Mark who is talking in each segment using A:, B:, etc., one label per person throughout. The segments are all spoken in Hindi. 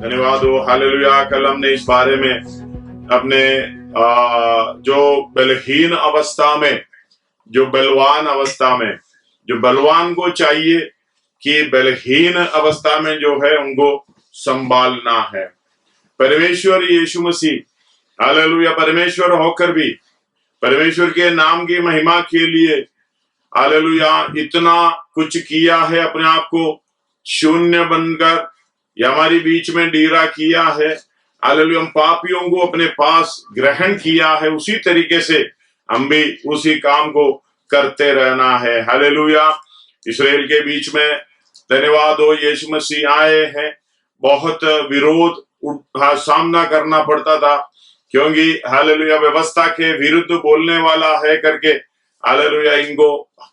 A: धन्यवाद हो। हालेलुया। कल हमने इस बारे में अपने जो बलहीन अवस्था में, जो बलवान अवस्था में, जो बलवान को चाहिए कि बलहीन अवस्था में जो है उनको संभालना है। परमेश्वर यीशु मसीह हालेलुया परमेश्वर होकर भी परमेश्वर के नाम की महिमा के लिए हालेलुया इतना कुछ किया है, अपने आप को शून्य बनकर या हमारी बीच में डेरा किया है। हालेलुया हम पापियों को अपने पास ग्रहण किया है, उसी तरीके से हम भी उसी काम को करते रहना है। हालेलुया। इस्राएल के बीच में धन्यवाद हो यीशु मसीह आए हैं। बहुत विरोध सामना करना पड़ता था, क्योंकि हालेलुया व्यवस्था के विरुद्ध बोलने वाला है करके हालेलुया इनको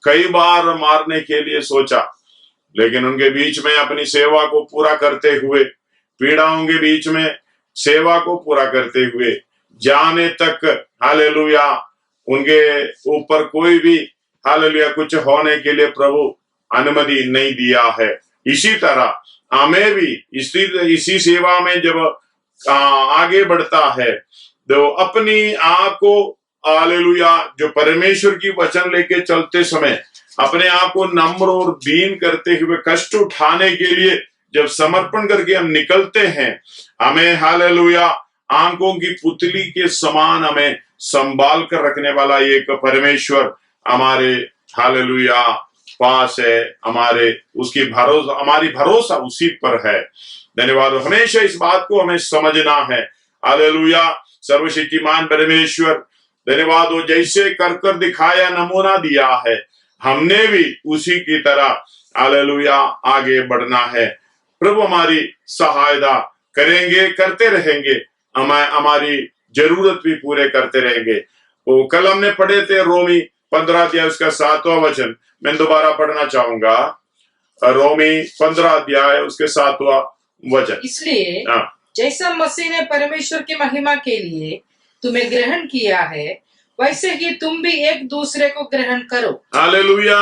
A: कई बार मारने के लिए सोचा, लेकिन उनके बीच में अपनी सेवा को पूरा करते हुए, पीड़ाओं के बीच में सेवा को पूरा करते हुए जाने तक हालेलुया उनके ऊपर कोई भी हालेलुया कुछ होने के लिए प्रभु अनुमति नहीं दिया है। इसी तरह हमें भी इसी सेवा में जब आगे बढ़ता है तो अपनी आप को हालेलुया जो परमेश्वर की वचन लेके चलते समय अपने आप को नम्र और दीन करते हुए कष्ट उठाने के लिए जब समर्पण करके हम निकलते हैं, हमें हालेलुया आंखों की पुतली के समान हमें संभाल कर रखने वाला एक परमेश्वर हमारे हालेलुया पास है। हमारी भरोसा उसी पर है। धन्यवाद। हमेशा इस बात को हमें समझना है। हालेलुया सर्वशक्तिमान परमेश्वर धन्यवाद हो, जैसे कर दिखाया, नमूना दिया है, हमने भी उसी की तरह हालेलुया आगे बढ़ना है। प्रभु हमारी सहायता करेंगे, करते रहेंगे, हमारी जरूरत भी पूरे करते रहेंगे। वो कल हमने पढ़े थे रोमी 15 अध्याय उसका 7वां वचन, मैं दोबारा पढ़ना चाहूंगा। रोमी 15 अध्याय उसके 7वां वचन।
B: इसलिए जैसा मसीह ने परमेश्वर की महिमा के लिए तुम्हें ग्रहण किया है, वैसे ही तुम भी एक दूसरे को ग्रहण करो।
A: हालेलुया।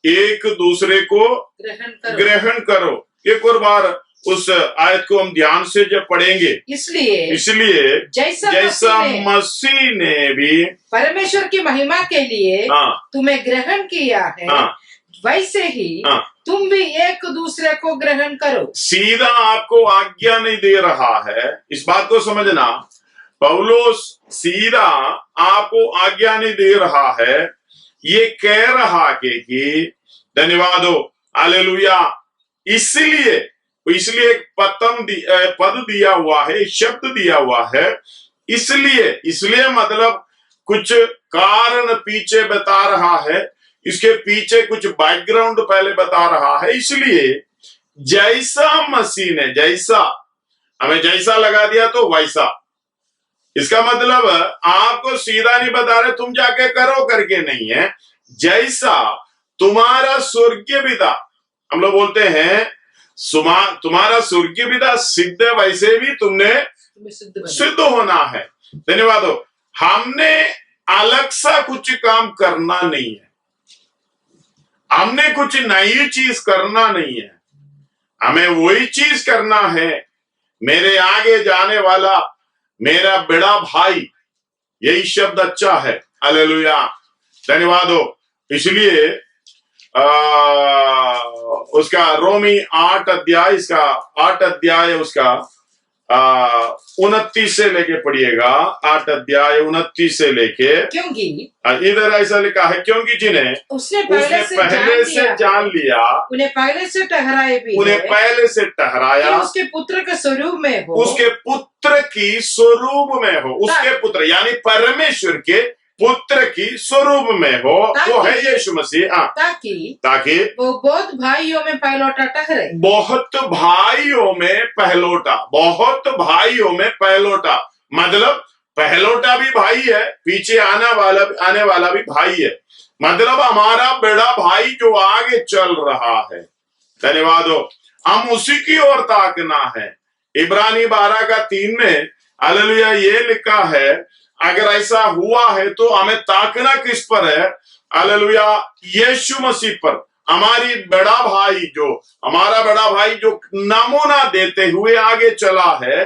A: एक दूसरे को ग्रहण करो। एक और बार उस आयत को हम ध्यान से जब पढ़ेंगे, इसलिए जैसा मसीह ने भी
B: परमेश्वर की महिमा के लिए तुम्हें ग्रहण किया है, वैसे ही तुम भी एक दूसरे को ग्रहण करो।
A: सीधा आपको आज्ञा नहीं दे रहा है, इस बात को समझना। पौलुस सीधा आपको आज्ञा नहीं दे रहा है, ये कह रहा कि धन्यवाद हो हालेलुया, इसलिए एक पद दिया हुआ है, शब्द दिया हुआ है। इसलिए मतलब कुछ कारण पीछे बता रहा है, इसके पीछे कुछ बैकग्राउंड पहले बता रहा है। इसलिए जैसा मसीह ने हमें जैसा लगा दिया तो वैसा, इसका मतलब आपको सीधा नहीं बता रहे तुम जाके करो करके नहीं है। जैसा तुम्हारा स्वर्गीय पिता, हम लोग बोलते हैं तुम्हारा स्वर्गीय पिता सिद्ध, वैसे भी तुमने सिद्ध होना है। धन्यवाद हो। हमने अलग सा कुछ काम करना नहीं है, हमने कुछ नई चीज करना नहीं है, हमें वही चीज करना है। मेरे आगे जाने वाला मेरा बड़ा भाई, यही शब्द अच्छा है। हालेलुया धन्यवाद हो। इसलिए उसका रोमी 8 अध्याय उसका 29 से लेके पढ़िएगा। 8 अध्याय 29 से लेके,
B: क्योंकि
A: इधर ऐसा लिखा है, क्योंकि जिन्हें उसने पहले से जान लिया,
B: उन्हें पहले से
A: ठहराया
B: उसके पुत्र के स्वरूप में हो,
A: उसके पुत्र की स्वरूप में हो, उसके पुत्र यानी परमेश्वर के पुत्र की स्वरूप में हो, वो है यीशु मसीह। ताकि
B: वो बहुत भाइयों में पहलौटा ठहरे।
A: बहुत भाइयों में पहलौटा मतलब पहलौटा भी भाई है, पीछे आने वाला भी भाई है। मतलब हमारा बड़ा भाई जो आगे चल रहा है। धन्यवाद हो। हम उसी की ओर ताकना है। इब्रानी 12:3 में हालेलुया ये लिखा है, अगर ऐसा हुआ है तो हमें ताकना किस पर है? हालेलुया यीशु मसीह पर, हमारी बड़ा भाई जो हमारा बड़ा भाई जो नमूना देते हुए आगे चला है,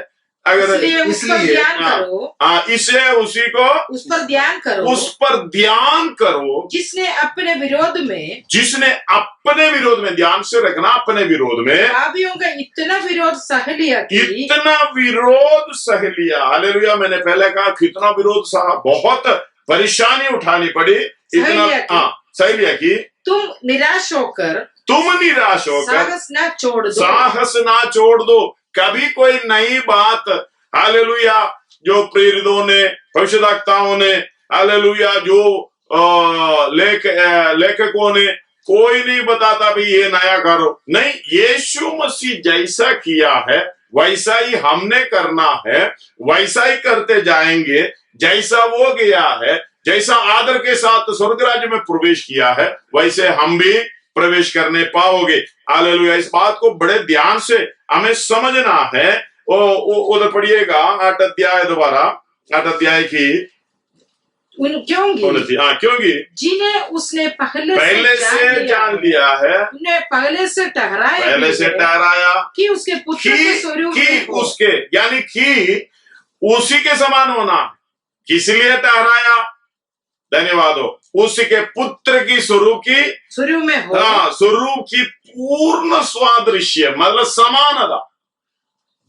A: अगर
B: इसलिए उस पर ध्यान करो,
A: इसे उसी को
B: उस पर ध्यान करो,
A: उस पर ध्यान करो
B: जिसने अपने विरोध में,
A: जिसने अपने विरोध में, ध्यान से रखना, अपने विरोध में
B: पापियों का इतना विरोध सह लिया कि
A: इतना विरोध सह लिया। हालेलुया। मैंने पहले कहा कितना विरोध सहा, बहुत परेशानी उठानी पड़ी, इतना सह लिया कि
B: तुम निराश होकर साहस ना छोड़ दो,
A: साहस ना छोड़ दो। कभी कोई नई बात, हालेलुया, जो प्रेरितों ने, भविष्यवक्ताओं ने, हालेलुया, जो लेखकों ने, कोई नहीं बताता भी ये नया करो, नहीं, यीशु मसीह जैसा किया है वैसा ही हमने करना है, वैसा ही करते जाएंगे। जैसा वो गया है, जैसा आदर के साथ स्वर्ग राज्य में प्रवेश किया है, वैसे हम भी प्रवेश करने पाओगे। हालेलुया। इस बात को बड़े ध्यान से हमें समझना है। उधर पढ़िएगा 8 अध्याय, दोबारा 8 अध्याय की क्योंकि
B: जिन्हें उसने पहले
A: से जान लिया है,
B: उन्हें पहले से ठहराया कि उसके पुत्र के स्वरूप में हो,
A: उसके, यानी कि उसी के समान होना, किस लिए ठहराया? धन्यवाद हो, उसके पुत्र की स्वरूप में हो, स्वरूप की पूर्ण स्वादृश्य, मतलब समानता,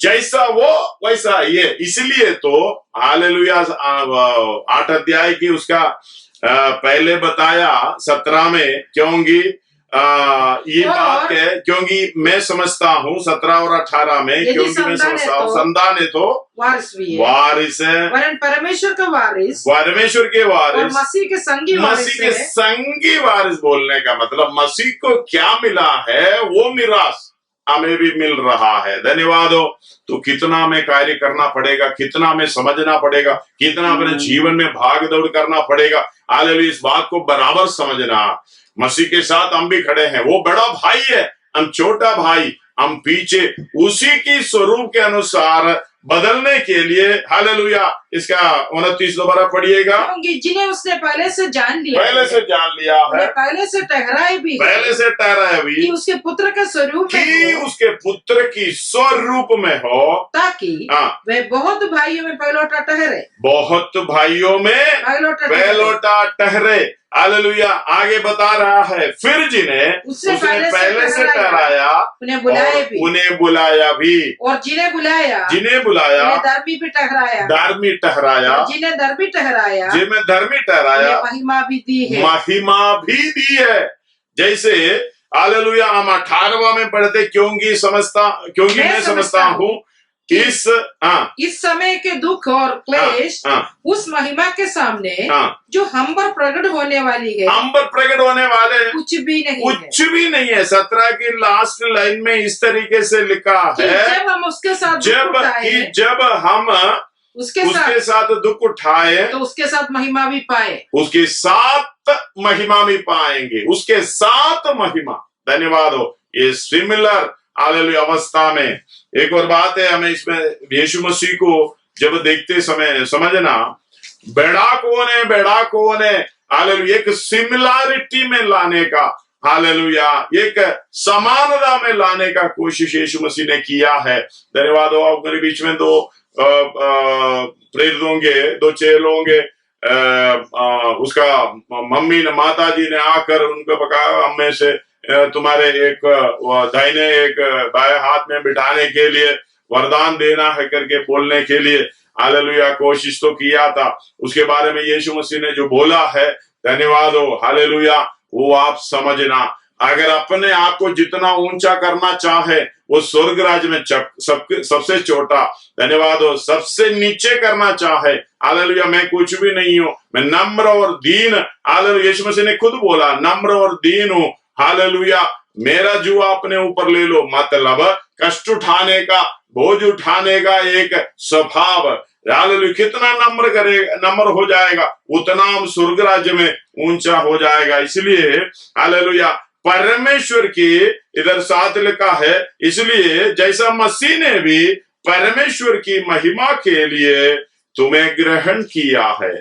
A: जैसा वो वैसा ये। इसलिए तो हालेलुया 8 अध्याय की उसका पहले बताया 17 में, क्योंकि ये बात है, क्योंकि मैं समझता हूँ 17 और 18 में, क्योंकि मैं समझता हूँ संतान है तो वारिस है,
B: परमेश्वर का वारिस,
A: परमेश्वर के वारिस,
B: और मसीह के
A: संगी वारिस बोलने का मतलब मसीह को क्या मिला है वो मिरास हमें भी मिल रहा है। धन्यवाद हो। तो कितना हमें कार्य करना पड़ेगा, कितना हमें समझना पड़ेगा, कितना अपने जीवन में भाग दौड़ करना पड़ेगा। हालेलुया। इस बात को बराबर समझना, मसीह के साथ हम भी खड़े हैं, वो बड़ा भाई है, हम छोटा भाई, हम पीछे, उसी की स्वरूप के अनुसार बदलने के लिए। हालेलुया। इसका 29 दोबारा पढ़िएगा।
B: जिन्हें उसने पहले से जान लिया है, पहले से ठहराया भी कि उसके पुत्र के स्वरूप में हो,
A: उसके पुत्र की स्वरूप में हो,
B: ताकि वे बहुत भाइयों में पहलौठा ठहरे,
A: बहुत भाइयों में पहलौठा ठहरे। हालेलुया। आगे बता रहा है, फिर जिन्हें उसने पहले से ठहराया
B: उन्हें
A: बुलाया भी,
B: और जिन्हें बुलाया धर्मी भी ठहराया, जिन्हें धर्मी ठहराया महिमा
A: भी दी है। जैसे हालेलुया हम 18वां में पढ़ते, क्योंकि मैं समझता हूँ इस
B: समय के दुख और क्लेश उस महिमा के सामने जो हम पर प्रकट होने वाली है, कुछ भी नहीं है। 17 की लास्ट लाइन में इस तरीके से लिखा है, जब हम उसके साथ जब हम उसके साथ दुख उठाए तो उसके साथ महिमा भी पाए, उसके साथ महिमा भी पाएंगे, उसके साथ महिमा। धन्यवाद हो। ये सिमिलर हालेलुया अवस्था में एक और बात है, हमें इसमें यीशु मसीह को जब देखते समय समझना, बेड़ा कौन है। हालेलुया। एक सिमिलरिटी में लाने का, हालेलुया, एक समानता में लाने का कोशिश यीशु मसीह ने किया है। धन्यवाद हो। आप मेरे बीच में 2 प्रेरित होंगे, 2 चेल होंगे। उसका मम्मी ने, माता जी ने आकर उनको पकाया, हमें से तुम्हारे एक दाहिने एक बाएं हाथ में बिठाने के लिए वरदान देना है करके बोलने के लिए हालेलुया कोशिश तो किया था। उसके बारे में यीशु मसीह ने जो बोला है, धन्यवाद हो, हालेलुया, वो आप समझना। अगर अपने आप को जितना ऊंचा करना चाहे वो स्वर्ग राज्य में सबसे छोटा, धन्यवाद हो, सबसे नीचे करना चाहे, हालेलुया, मैं कुछ भी नहीं हूं, मैं नम्र और दीन, हालेलुया, यीशु मसीह ने खुद बोला नम्र और दीन हूं, हालेलुया, मेरा जुआ अपने ऊपर ले लो, मतलब कष्ट उठाने का, बोझ उठाने का एक स्वभाव। हालेलुया, कितना नम्र हो जाएगा उतना हम स्वर्ग राज्य में ऊंचा हो जाएगा। इसलिए हालेलुया, परमेश्वर की इधर साथ लिखा है, इसलिए जैसा मसीह ने भी परमेश्वर की महिमा के लिए तुम्हें ग्रहण किया है,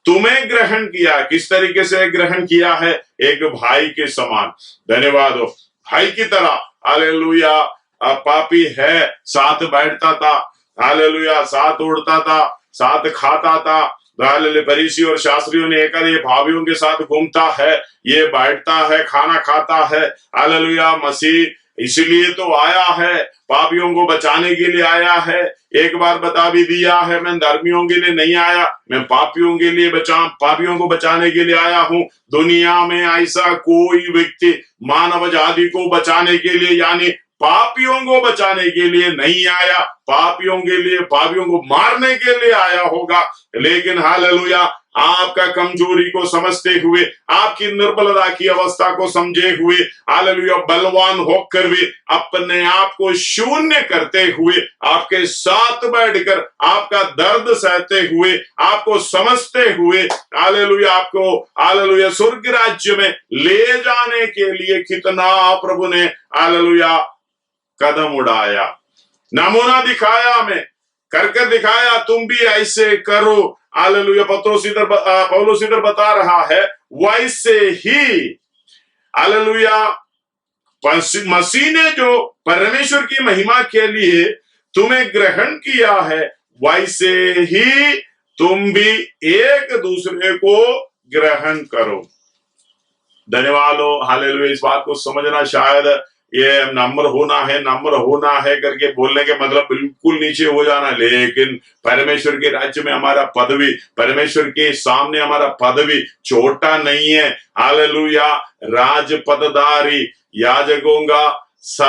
A: तुम्हें ग्रहण किया। किस तरीके से ग्रहण किया है? एक भाई के समान। धन्यवाद हो, भाई की तरह। हालेलुया। पापी है, साथ बैठता था, हालेलुया, साथ उड़ता था, साथ खाता था। फरीसी और शास्त्रियों ने कहा, ये भावियों के साथ घूमता है, ये बैठता है, खाना खाता है। हालेलुया। मसीह इसलिए तो आया है, पापियों को बचाने के लिए आया है। एक बार बता भी दिया है, मैं धर्मियों के लिए नहीं आया, मैं पापियों के लिए पापियों को बचाने के लिए आया हूं। दुनिया में ऐसा कोई व्यक्ति मानव जाति को बचाने के लिए, यानी पापियों को बचाने के लिए नहीं आया, पापियों के लिए, पापियों को मारने के लिए आया होगा। लेकिन हालेलुया, आपका कमजोरी को समझते हुए, आपकी निर्बलता की अवस्था को समझे हुए, हालेलुया, बलवान होकर भी अपने आप को शून्य करते हुए, आपके साथ बैठकर आपका दर्द सहते हुए, आपको समझते हुए, हालेलुया, आपको हालेलुया स्वर्ग राज्य में ले जाने के लिए कितना प्रभु ने हालेलुया कदम उड़ाया, नमूना दिखाया, हमें करके दिखाया। तुम भी ऐसे करो। हालेलुया। पौलुस इधर बता रहा है, वैसे ही हालेलुया मसीह ने जो परमेश्वर की महिमा के लिए तुम्हें ग्रहण किया है, वैसे ही तुम भी एक दूसरे को ग्रहण करो। धन्यवाद हो। हालेलुया। इस बात को समझना, शायद ये नम्र होना है करके बोलने के मतलब बिल्कुल नीचे हो जाना, लेकिन परमेश्वर के राज्य में हमारा पदवी, परमेश्वर के सामने हमारा पदवी छोटा नहीं है। हालेलुया। राज पदधारी याजकों का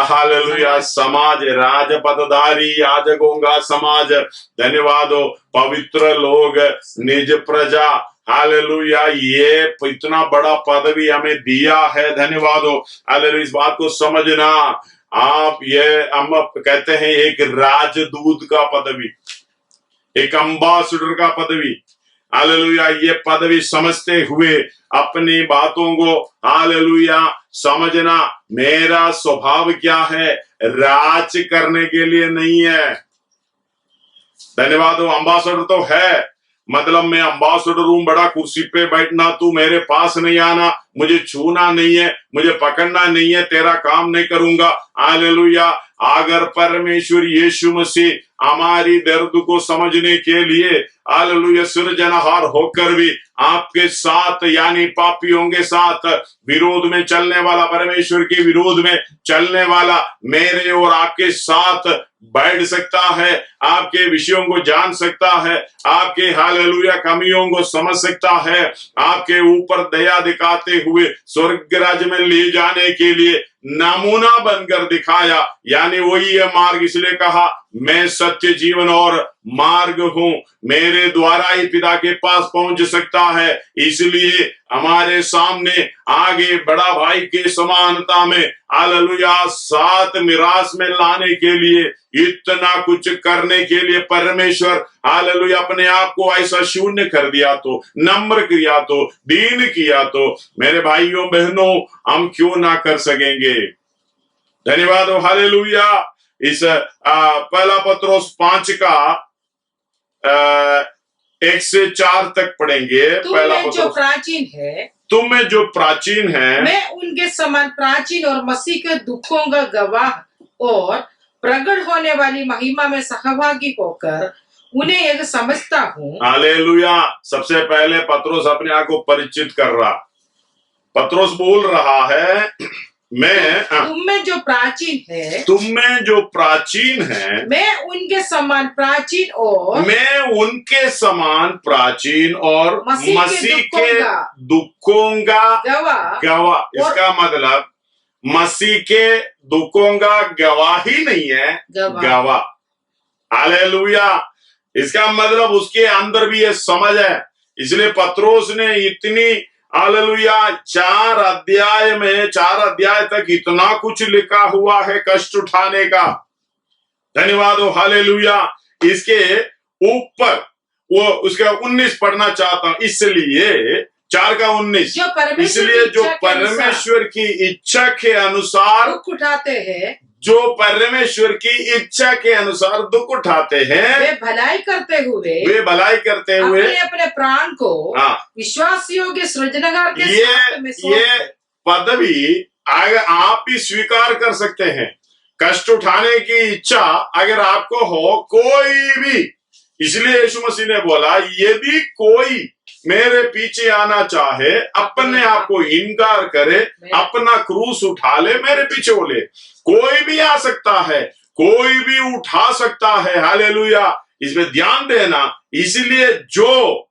A: हालेलुया समाज, राज पदधारी याजकों का समाज। धन्यवाद हो। पवित्र लोग, निज प्रजा, हालेलुया, ये इतना बड़ा पदवी हमें दिया है। धन्यवाद हो। हालेलुया। इस बात को समझना, आप ये हम कहते हैं एक राजदूत का पदवी, एक अम्बासडर का पदवी। हालेलुया। ये पदवी समझते हुए अपनी बातों को हालेलुया समझना। मेरा स्वभाव क्या है? राज करने के लिए नहीं है। धन्यवाद हो। अम्बासडर तो है, मतलब मैं अम्बासडर हूं, बड़ा कुर्सी पे बैठना, तू मेरे पास नहीं आना, मुझे छूना नहीं है, मुझे पकड़ना नहीं है, तेरा काम नहीं करूंगा। हालेलुया। अगर परमेश्वर यीशु मसीह हमारी दर्द को समझने के लिए हालेलुया सृजनहार होकर भी आपके साथ, यानी पापियों के साथ विरोध में चलने वाला, परमेश्वर के विरोध में चलने वाला मेरे और आपके साथ बैठ सकता है, आपके विषयों को जान सकता है, आपके हालेलुया कमियों को समझ सकता है, आपके ऊपर दया दिखाते हुए स्वर्ग राज्य में ले जाने के लिए नमूना बनकर दिखाया। यानी वही है मार्ग, इसलिए कहा मैं सत्य, जीवन और मार्ग हूं, मेरे द्वारा ही पिता के पास पहुंच सकता है। इसलिए हमारे सामने आगे बड़ा भाई के समानता में हालेलुया साथ मिरास में लाने के लिए, इतना कुछ करने के लिए परमेश्वर हालेलुया अपने आप को ऐसा शून्य कर दिया, तो नम्र किया, तो दीन किया, तो मेरे भाइयों बहनों हम क्यों ना कर सकेंगे? धन्यवाद हो। हालेलुया। इस पहला पत्रोस 5 का 1 से 4 तक पढ़ेंगे। पहला पत्रोस,
B: जो प्राचीन है,
A: तुम में जो प्राचीन है,
B: मैं उनके समान प्राचीन और मसीह के दुखों का गवाह और प्रकट होने वाली महिमा में सहभागी होकर उन्हें एक समझता हूँ।
A: हालेलुया। सबसे पहले पत्रोस अपने आप को परिचित कर रहा। पत्रोस बोल रहा है, मैं
B: तुम में जो प्राचीन है,
A: तुम में जो प्राचीन है,
B: मैं उनके समान प्राचीन और
A: मसीह के दुखों का गवाह। इसका मतलब मसीह के दुखों का गवाही नहीं है, गवाह। हालेलुया। इसका मतलब उसके अंदर भी ये समझ है। इसलिए पत्रोस ने इतनी हालेलुया 4 अध्याय तक इतना कुछ लिखा हुआ है कष्ट उठाने का। धन्यवाद हो। हालेलुया। इसके ऊपर वो उसका 19 पढ़ना चाहता हूं, इसलिए 4 का 19, इसलिए जो परमेश्वर की इच्छा के अनुसार
B: दुख उठाते हैं,
A: जो परमेश्वर की इच्छा के अनुसार दुख उठाते हैं,
B: वे भलाई करते हुए अपने अपने प्राण को विश्वास योग्य सृजनहार के साथ में सौंप
A: ये पदवी अगर आप भी स्वीकार कर सकते हैं। कष्ट उठाने की इच्छा अगर आपको हो, कोई भी, इसलिए यीशु मसीह ने बोला यदि कोई मेरे पीछे आना चाहे, अपने आप को इनकार करे, अपना क्रूस उठा ले, मेरे पीछे बोले। कोई भी आ सकता है, कोई भी उठा सकता है। हालेलुया, इसमें ध्यान देना। इसलिए जो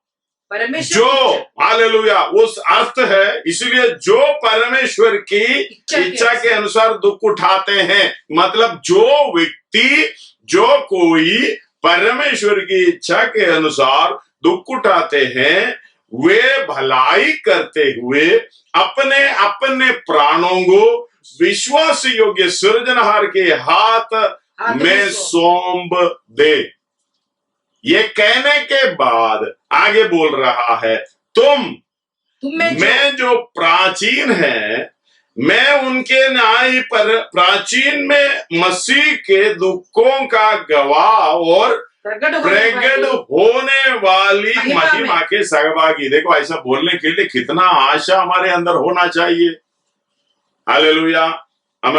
A: हालेलुया उस अर्थ है, इसलिए जो परमेश्वर की इच्छा के अनुसार दुख उठाते हैं, मतलब जो व्यक्ति, जो कोई परमेश्वर की इच्छा के अनुसार दुख उठाते हैं, वे भलाई करते हुए अपने अपने प्राणों को विश्वास योग्य सृजनहार के हाथ में सौंप दे। ये कहने के बाद आगे बोल रहा है, तुम में जो प्राचीन है, मैं उनके न्याय पर प्राचीन में मसीह के दुखों का गवाह और प्रकट होने वाली महिमा के सहभागी। देखो, ऐसा बोलने के लिए कितना आशा हमारे अंदर होना चाहिए। हालेलुया। हम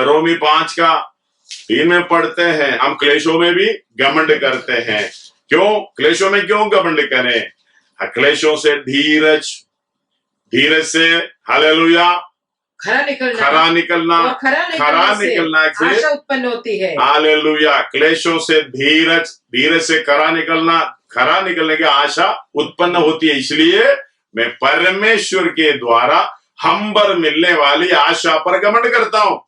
A: रोमी 5:3 में पढ़ते हैं, हम क्लेशों में भी घमंड करते हैं। क्यों? क्लेशों में क्यों घमंड करें? क्लेशों से धीरज से, हालेलुया, खरा निकलना
B: से आशा उत्पन्न होती है।
A: हालेलुया। क्लेशों से धीरज से खरा निकलने की आशा उत्पन्न होती है। इसलिए मैं परमेश्वर के द्वारा हम पर मिलने वाली आशा पर घमंड करता हूं।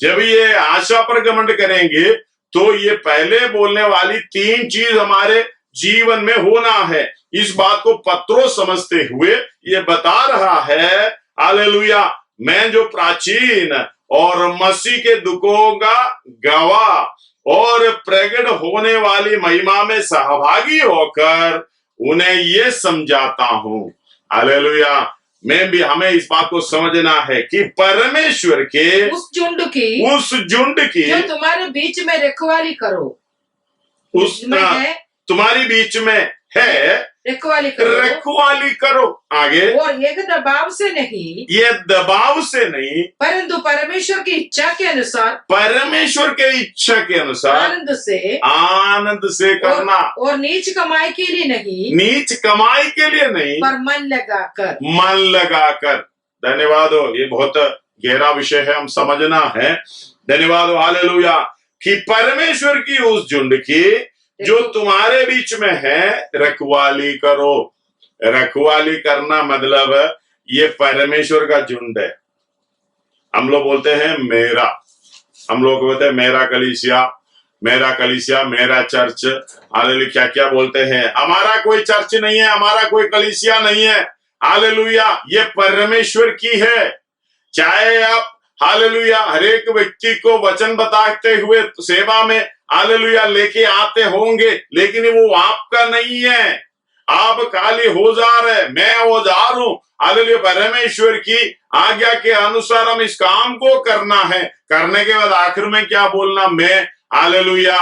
A: जब ये आशा पर घमंड करेंगे तो ये पहले बोलने वाली 3 चीज हमारे जीवन में होना है। इस बात को पत्रोस समझते हुए ये बता रहा है, हालेलुया, मैं जो प्राचीन और मसीह के दुखों का गवाह और प्रकट होने वाली महिमा में सहभागी होकर उन्हें ये समझाता हूं। हालेलुया। हमें इस बात को समझना है कि परमेश्वर के
B: उस झुंड की जो तुम्हारे बीच में रखवाली करो,
A: तुम्हारी बीच में है, रखवाली करो। आगे,
B: और ये दबाव से नहीं, परंतु परमेश्वर की इच्छा के अनुसार
A: आनंद से करना।
B: और नीच कमाई के लिए नहीं, पर मन लगाकर। धन्यवाद हो, ये बहुत गहरा विषय है, हम समझना है। धन्यवाद हो, हालेलुया, कि परमेश्वर की उस झुंड की जो तुम्हारे बीच में है रखवाली करो। रखवाली करना मतलब ये परमेश्वर का झुंड है। हम लोग बोलते हैं मेरा, हम लोग बोलते हैं मेरा कलीसिया, मेरा चर्च, हालेलुया, क्या क्या बोलते हैं। हमारा कोई चर्च नहीं है, हमारा कोई कलीसिया नहीं है। हालेलुया, ये परमेश्वर की है। चाहे आप, हालेलुया, हर एक व्यक्ति को वचन बताते हुए सेवा में, हालेलुया, लेके आते होंगे, लेकिन वो आपका नहीं है। आप खाली औजार है, मैं औजार हूं। हालेलुया, परमेश्वर की आज्ञा के अनुसार हम इस काम को करना है। करने के बाद आखिर में क्या बोलना? मैं, हालेलुया,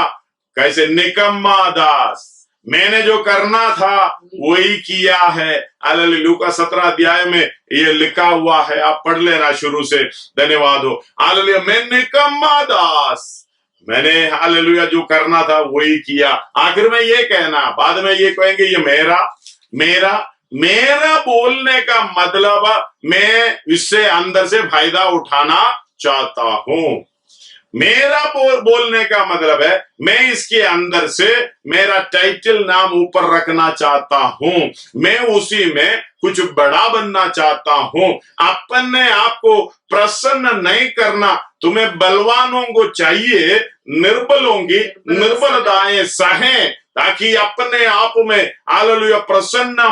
B: कैसे निकम्मा दास, मैंने जो करना था वही किया है। हालेलुया, लूका 17 अध्याय में ये लिखा हुआ है, आप पढ़ लेना शुरू से। धन्यवाद हो, हालेलुया, मैं निकम्मा दास, मैंने, हालेलुया, जो करना था वही किया। आखिर में ये कहना, बाद में ये कहेंगे ये मेरा बोलने का मतलब मैं इससे अंदर से फायदा उठाना चाहता हूं। मेरा बोलने का मतलब है मैं इसके अंदर से मेरा टाइटल नाम ऊपर रखना चाहता हूं, मैं उसी में कुछ बड़ा बनना चाहता हूं। अपने आप को प्रसन्न नहीं करना। तुम्हें बलवानों को चाहिए निर्बलों की निर्बलताएं सहें, ताकि अपने आप में, हालेलुया, प्रसन्न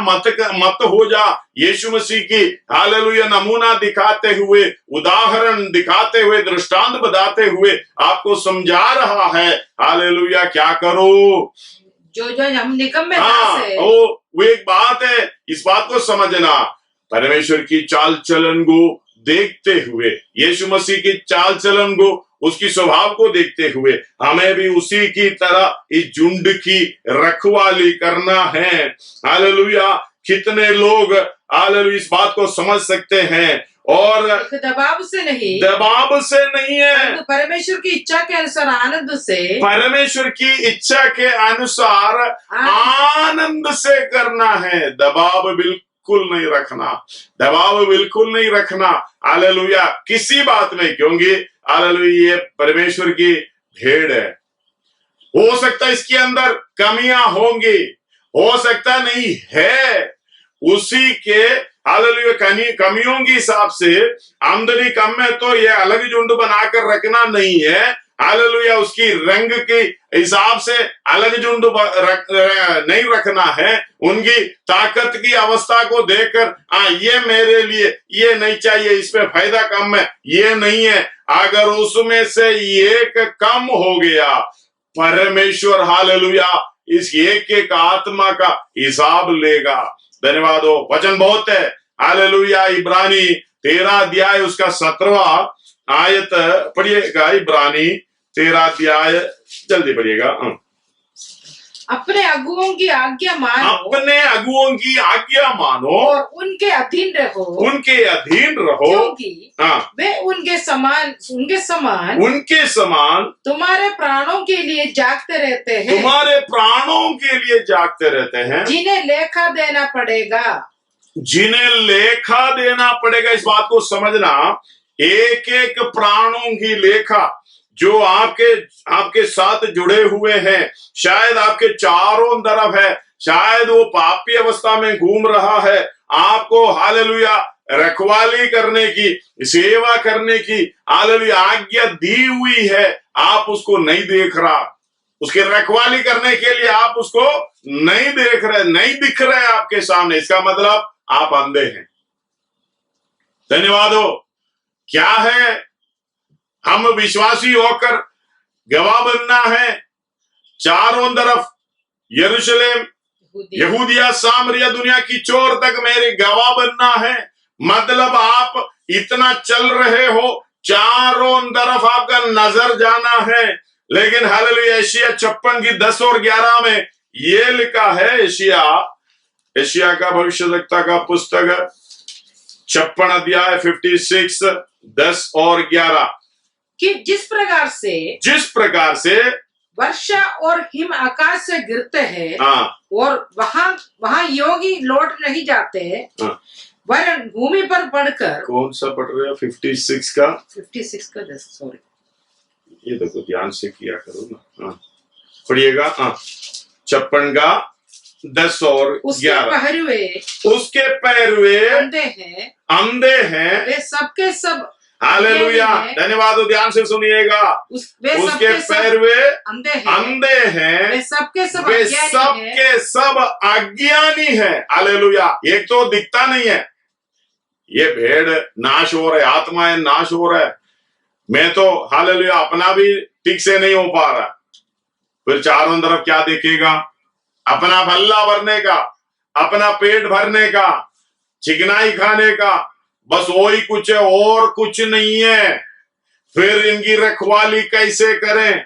B: मत हो जा। यीशु मसीह की, हालेलुया, नमूना दिखाते हुए, उदाहरण दिखाते हुए, दृष्टांत बताते हुए आपको समझा रहा है। हालेलुया, क्या करो? जो हम निकम्मे
A: वो एक बात है, इस बात को समझना। परमेश्वर की चाल चलन को देखते हुए, यीशु मसीह की चाल चलन को उसकी स्वभाव को देखते हुए हमें भी उसी की तरह इस झुंड की रखवाली करना है। हालेलुया। कितने लोग हालेलुया इस बात को समझ सकते हैं और
B: दबाव से नहीं
A: है,
B: तो परमेश्वर की इच्छा के अनुसार आनंद से,
A: परमेश्वर की इच्छा के अनुसार आनंद से करना है। दबाव बिल्कुल नहीं रखना, दबाव बिल्कुल नहीं रखना। हालेलुया। किसी बात में, क्योंकि हालेलुया ये परमेश्वर की भेड़ है। हो सकता है इसके अंदर कमियां होंगी, हो सकता नहीं है, उसी के हालेलुया कमियों के हिसाब से आमदनी कम है तो ये अलग झुंड बनाकर रखना नहीं है। हालेलुया। उसकी रंग के हिसाब से अलग झुंड नहीं रखना है। उनकी ताकत की अवस्था को देखकर ये मेरे लिए ये नहीं चाहिए, इसमें फायदा कम है, ये नहीं है। अगर उसमें से एक कम हो गया, परमेश्वर हालेलुया इस एक आत्मा का हिसाब लेगा। धन्यवाद हो। वचन बहुत है। हालेलुया। इब्रानी 13 अध्याय उसका 17वां आयत पढ़िएगा। इब्रानी 13 अध्याय जल्दी पढ़िएगा।
B: अपने अगुओं की आज्ञा मानो,
A: अपने अगुओं की आज्ञा मानो
B: और उनके अधीन रहो, क्योंकि वे उनके समान तुम्हारे प्राणों के लिए जागते रहते हैं, जिन्हें लेखा देना पड़ेगा। इस बात को समझना, एक एक प्राणों की लेखा जो आपके साथ जुड़े हुए हैं, शायद आपके चारों तरफ है, शायद वो पापी अवस्था में घूम रहा है, आपको हालेलुया रखवाली करने की, सेवा करने की हालेलुया आज्ञा दी हुई है, आप उसको नहीं देख रहा। उसकी रखवाली करने के लिए आप उसको नहीं देख रहे, नहीं दिख रहे आपके सामने। इसका मतलब आप अंधे हैं। धन्यवाद हो। क्या है? हम विश्वासी होकर गवाह बनना है। चारों तरफ यरूशलेम, यहूदिया, सामरिया, दुनिया की चोर तक मेरे गवाह बनना है। मतलब आप इतना चल रहे हो, चारों तरफ आपका नजर जाना है। लेकिन हालेलुया यशायाह 56 की 10 और 11 में ये लिखा है, यशायाह का भविष्यवक्ता का पुस्तक 56 अध्याय 56 10 और 11 कि जिस प्रकार से वर्षा और हिम आकाश से गिरते हैं और वहां योगी लौट नहीं जाते, वरन भूमि पर पड़कर। कौन सा पढ़ रहे हो? 56 का 10, सॉरी,
A: ये देखो ध्यान से किया करो ना। पढ़िएगा। 56 का 10 और 11। उसके पैरवे अंधे हैं,
B: वे सबके सब।
A: हालेलुया। धन्यवाद। ध्यान से सुनिएगा। उसके पैरवे अंधे हैं,
B: वे सबके
A: सब अज्ञानी है। हालेलुया। एक तो दिखता नहीं है, ये भेड़ नाश हो रहे, आत्माएं नाश हो रहे। मैं तो हालेलुया अपना भी ठीक से नहीं हो पा रहा, फिर चारों तरफ क्या देखेगा? अपना भल्ला भरने का, अपना पेट भरने का, चिकनाई खाने का, बस वही कुछ है और कुछ नहीं है। फिर इनकी रखवाली कैसे करें?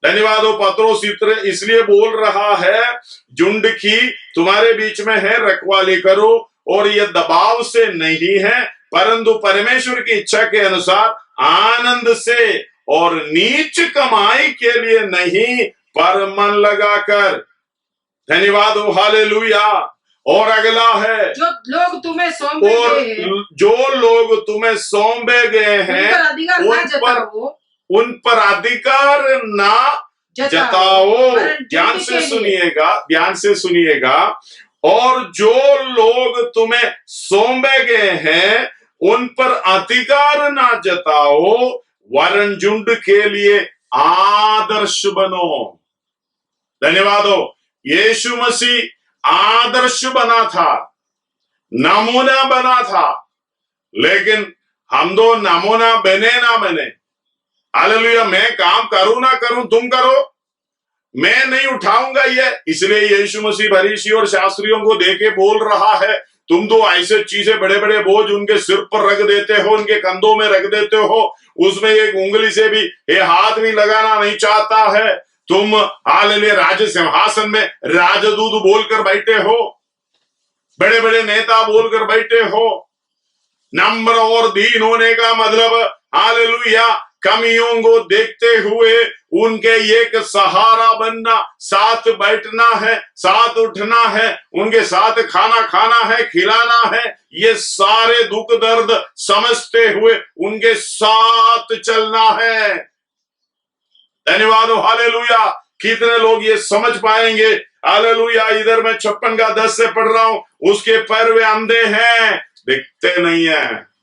A: धन्यवाद हो। पत्रोस इसलिए बोल रहा है, झुंड की तुम्हारे बीच में है, रखवाली करो। और यह दबाव से नहीं है, परंतु परमेश्वर की इच्छा के अनुसार आनंद से, और नीच कमाई के लिए नहीं, पर मन लगाकर। धन्यवाद हो। हालेलुया। और अगला है,
B: जो लोग तुम्हें सौंपे
A: गए हैं उन पर अधिकार ना जताओ। ध्यान से सुनिएगा। और जो लोग तुम्हें सौंपे गए हैं उन पर अधिकार ना जताओ, वरन झुंड के लिए आदर्श बनो। धन्यवाद हो। यीशु मसीह आदर्श बना था, नमूना बना था, लेकिन हम दो नमूना बने ना बने। हालेलुया। मैं काम करूं ना करूं, तुम करो, मैं नहीं उठाऊंगा ये। इसलिए यीशु मसीह फरीसी और शास्त्रियों को देके बोल रहा है, तुम तो ऐसे चीजें बड़े बड़े बोझ उनके सिर पर रख देते हो, उनके कंधों में रख देते हो, उसमें एक उंगली से भी ये हाथ भी लगाना नहीं चाहता है। तुम हालेलुया राज सिंहासन में राजदूत बोलकर बैठे हो, बड़े बड़े नेता बोलकर बैठे हो। नम्र और दीन होने का मतलब हालेलुया कमियों को देखते हुए उनके एक सहारा बनना, साथ बैठना है, साथ उठना है, उनके साथ खाना खाना है, खिलाना है, ये सारे दुख दर्द समझते हुए उनके साथ चलना है। धन्यवाद हो हालेलुया। कितने लोग ये समझ पाएंगे? हालेलुया। इधर मैं 56 का 10 से पढ़ रहा हूं, उसके पैर वे अंधे हैं, दिखते नहीं है,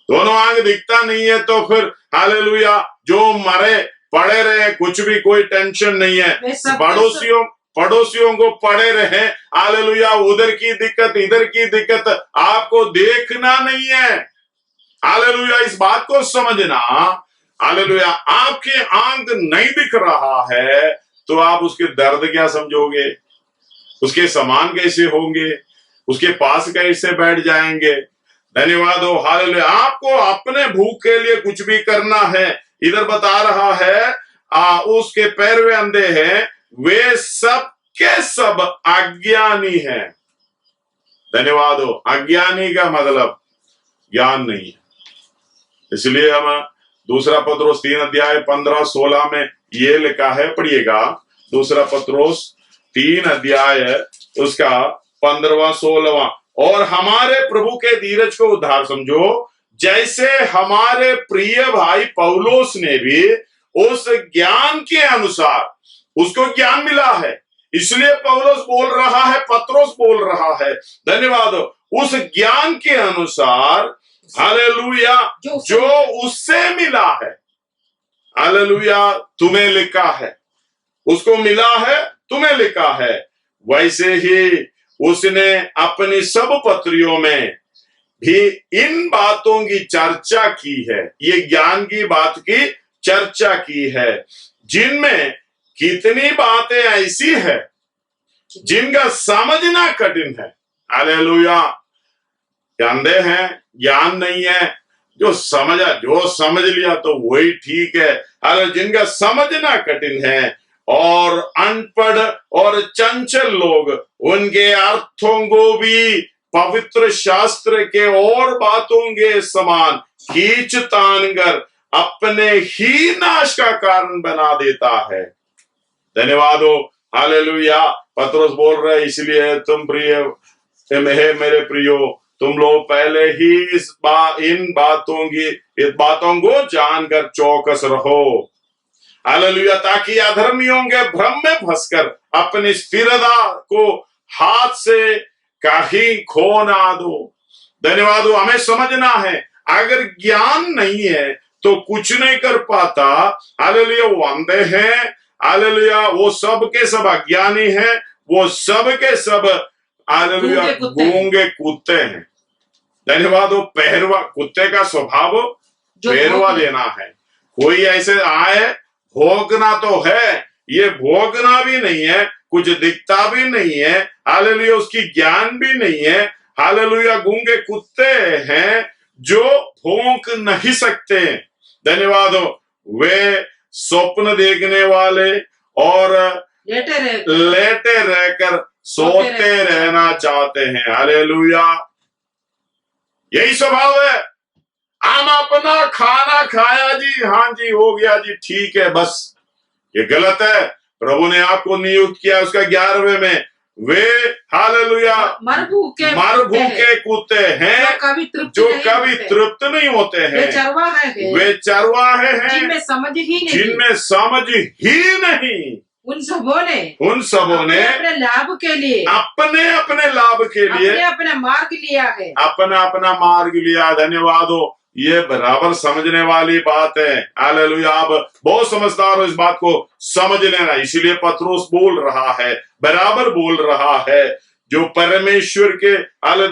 A: दोनों आंख दिखता नहीं है, तो फिर हालेलुया जो मरे पड़े रहे, कुछ भी कोई टेंशन नहीं है। पड़ोसियों को पड़े रहे, हालेलुया, उधर की दिक्कत इधर की दिक्कत, आपको देखना नहीं है। हालेलुया, इस बात को समझना। हालेलुया, आपके आंख नहीं दिख रहा है तो आप उसके दर्द क्या समझोगे? उसके समान कैसे होंगे? उसके पास कैसे बैठ जाएंगे? धन्यवाद हो हालेलुया। आपको अपने भूख के लिए कुछ भी करना है। इधर बता रहा है उसके पैर वे अंधे हैं, वे सब के सब अज्ञानी हैं। धन्यवाद हो। अज्ञानी का मतलब ज्ञान नहीं है। इसलिए हम दूसरा पत्रोस 3 अध्याय 15-16 में ये लिखा है, पढ़िएगा। दूसरा पत्रोस 3 अध्याय उसका 15वां-16वां। और हमारे प्रभु के धीरज को उद्धार समझो, जैसे हमारे प्रिय भाई पौलोस ने भी उस ज्ञान के अनुसार, उसको ज्ञान मिला है इसलिए पौलोस बोल रहा है, पत्रोस बोल रहा है। धन्यवाद। उस ज्ञान के अनुसार हालेलुया जो उससे मिला है, हालेलुया तुम्हें लिखा है, उसको मिला है, तुम्हें लिखा है, वैसे ही उसने अपनी सब पत्रियों में भी इन बातों की चर्चा की है। ये ज्ञान की बात की चर्चा की है, जिनमें कितनी बातें ऐसी है जिनका समझना कठिन है। हालेलुया। अंधे हैं, ज्ञान नहीं है, जो समझ लिया तो वही ठीक है। हालांकि जिनका समझना कठिन है और अनपढ़ और चंचल लोग उनके अर्थों को भी पवित्र शास्त्र के और बातों के समान खींच तान कर अपने ही नाश का कारण बना देता है। धन्यवाद हो हालेलुया। पत्रोस बोल रहे इसलिए तुम मेरे प्रियो, तुम लोग पहले ही इन बातों को जानकर चौकस रहो। हालेलुया। ताकि अधर्मियों के भ्रम में फंसकर अपनी स्थिरता को हाथ से कहीं खो ना दो। धन्यवाद। हमें समझना है, अगर ज्ञान नहीं है तो कुछ नहीं कर पाता। हालेलुया। वो अंधे हैं, हालेलुया, वो सब के सब अज्ञानी हैं, वो सब के सब हालेलुया गूंगे कुत्ते हैं। धन्यवाद। वो पहरवा, कुत्ते का स्वभाव पहरवा देना है। कोई ऐसे आए, भोगना तो है, ये भोगना भी नहीं है, कुछ दिखता भी नहीं है, हालेलुया, उसकी ज्ञान भी नहीं है। हालेलुया। गूंगे कुत्ते हैं जो भौंक नहीं सकते। धन्यवाद। वे स्वप्न देखने वाले और लेटे रहकर सोते रहना चाहते हैं। हालेलुया। यही स्वभाव है। हम अपना खाना खाया जी, हाँ जी हो गया जी, ठीक है, बस। ये गलत है। प्रभु ने आपको नियुक्त किया उसका 11वें में। वे हालेलुया मरभूखे कुत्ते हैं जो कभी तृप्त नहीं होते हैं। वे चरवाहे हैं जिनमें समझ ही नहीं।
B: उन सबों ने अपने लाभ के लिए अपना मार्ग लिया है,
A: अपना मार्ग लिया। धन्यवाद हो। ये बराबर समझने वाली बात है। हालेलुया। आप बहुत समझदार हो, इस बात को समझ लेना। इसीलिए पत्रोस बोल रहा है, बराबर बोल रहा है, जो परमेश्वर के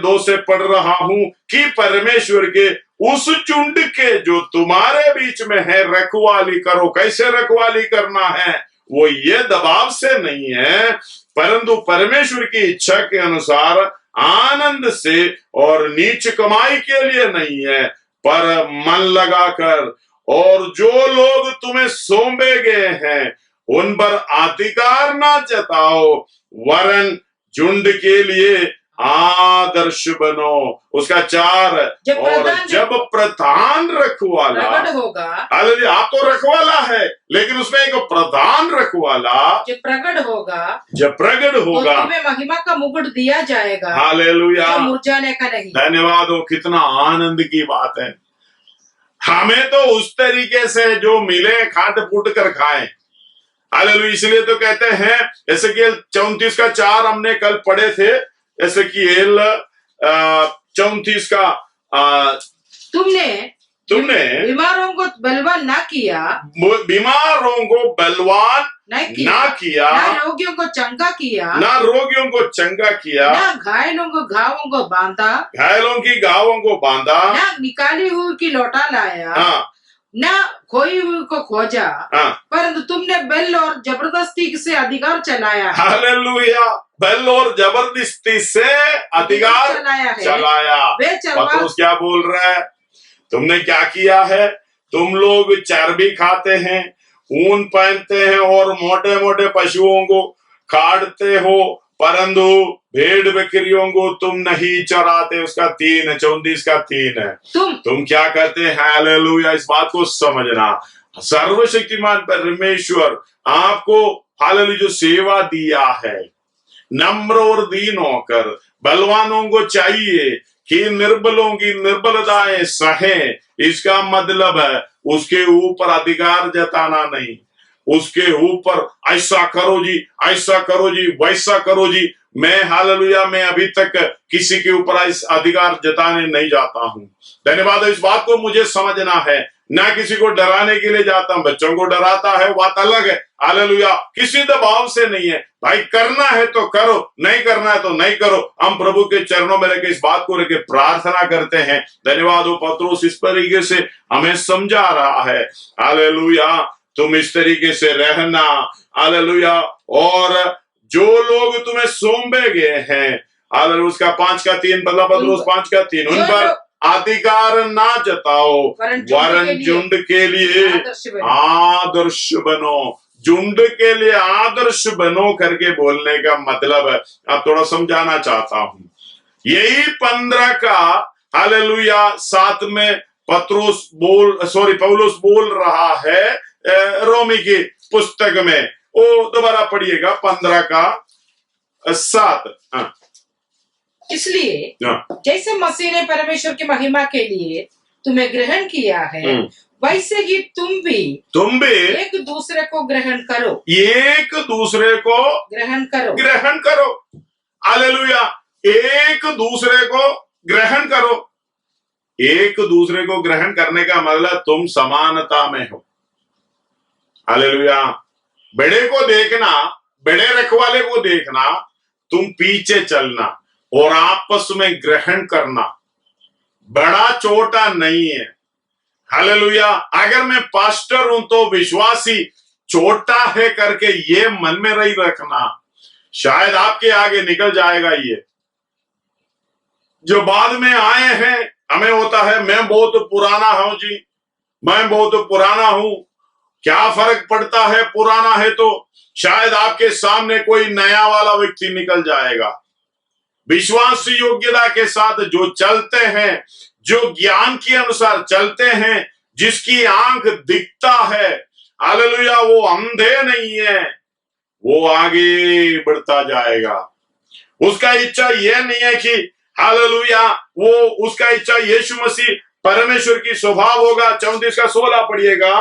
A: 2 से पढ़ रहा हूं कि परमेश्वर के उस झुंड के जो तुम्हारे बीच में है रखवाली करो। कैसे रखवाली करना है? वो ये दबाव से नहीं है, परंतु परमेश्वर की इच्छा के अनुसार आनंद से और नीच कमाई के लिए नहीं है, पर मन लगाकर और जो लोग तुम्हें सौंपे गए हैं उन पर अधिकार ना जताओ, वरन झुंड के लिए आदर्श बनो। उसका 4, और जब प्रधान रखवाला
B: होगा,
A: आप तो रखवाला है, लेकिन उसमें एक प्रधान रखवाला
B: जब प्रकट
A: होगा
B: तो तुम्हें महिमा का मुकुट दिया जाएगा,
A: हालेलुया,
B: जो मुरझाने का नहीं।
A: धन्यवाद हो, कितना आनंद की बात है। हमें तो उस तरीके से जो मिले खाट फूट कर खाएं, हालेलुया। इसलिए तो कहते हैं एसेकिएल 34 का 4 हमने कल पढ़े थे, एसेकिएल 34 का
B: तुमने बीमारों को बलवान ना किया,
A: बीमारों को बलवान ना किया,
B: ना रोगियों को चंगा किया,
A: ना
B: घायलों को बांधा,
A: घायलों की घावों को बांधा,
B: ना निकाली हुई की लौटा लाया, ना खोई हुई को खोजा, परंतु तुमने बल और जबरदस्ती से अधिकार चलाया।
A: हालेलुया, बल और जबरदस्ती से अधिकार चलाया। पत्रुस क्या बोल रहा है? तुमने क्या किया है? तुम लोग चर्बी खाते हैं, ऊन पहनते हैं और मोटे मोटे पशुओं को काटते हो, परंतु भेड़ बकरियों को तुम नहीं चराते। उसका 3 34 का 3 है। तुम क्या करते हैं? हालेलुया, इस बात को समझना। सर्वशक्तिमान परमेश्वर आपको हालेलुया जो सेवा दिया है, नम्र और दीन होकर, बलवानों को चाहिए कि निर्बलों की निर्बलताएं सहें। इसका मतलब है उसके ऊपर अधिकार जताना नहीं, उसके ऊपर ऐसा करो जी, ऐसा करो जी, वैसा करो जी। मैं हालेलुया, मैं अभी तक किसी के ऊपर अधिकार जताने नहीं जाता हूं। धन्यवाद, इस बात को मुझे समझना है। ना किसी को डराने के लिए जाता हूं, बच्चों को डराता है, बात अलग है। हालेलुया, किसी दबाव से नहीं है भाई, करना है तो करो, नहीं करना है तो नहीं करो। हम प्रभु के चरणों में रहकर इस बात को लेकर प्रार्थना करते हैं। धन्यवाद हो, पत्रुस इस तरीके से हमें समझा रहा है। हालेलुया, तुम इस तरीके से रहना, हालेलुया। और जो लोग तुम्हें सौंपे गए हैं, हालेलुया, उसका 5 का 3, पत्रुस 5 का 3, उन पर अधिकार ना जताओ, वरन झुंड के लिए आदर्श बनो। झुंड के लिए आदर्श बनो करके बोलने का मतलब है, अब थोड़ा समझाना चाहता हूं। यही 15 का हालेलुया 7 में पौलुस बोल रहा है रोमी की पुस्तक में। वो दोबारा पढ़िएगा, 15 का 7।
B: इसलिए जैसे मसीह ने परमेश्वर की महिमा के लिए तुम्हें ग्रहण किया है, वैसे ही तुम भी एक दूसरे को ग्रहण करो,
A: एक दूसरे को ग्रहण करो। हालेलुया, एक दूसरे को ग्रहण करो। एक दूसरे को ग्रहण करने का मतलब तुम समानता में हो। हालेलुया, बड़े को देखना, बड़े रखवाले को देखना, तुम पीछे चलना और आपस में ग्रहण करना। बड़ा छोटा नहीं है। हालेलुया, अगर मैं पास्टर हूं तो विश्वासी छोटा है करके ये मन में नहीं रखना, शायद आपके आगे निकल जाएगा। ये जो बाद में आए हैं, हमें होता है मैं बहुत पुराना हूं जी, मैं बहुत पुराना हूं। क्या फर्क पड़ता है, पुराना है तो शायद आपके सामने कोई नया वाला व्यक्ति निकल जाएगा। विश्वास योग्यता के साथ जो चलते हैं, जो ज्ञान के अनुसार चलते हैं, जिसकी आंख दिखता है, हालेलुया, वो अंधे नहीं है, वो आगे बढ़ता जाएगा। उसका इच्छा यह नहीं है कि हालेलुया, वो उसका इच्छा यीशु मसीह परमेश्वर की स्वभाव होगा। 34 का 16 पढ़िएगा,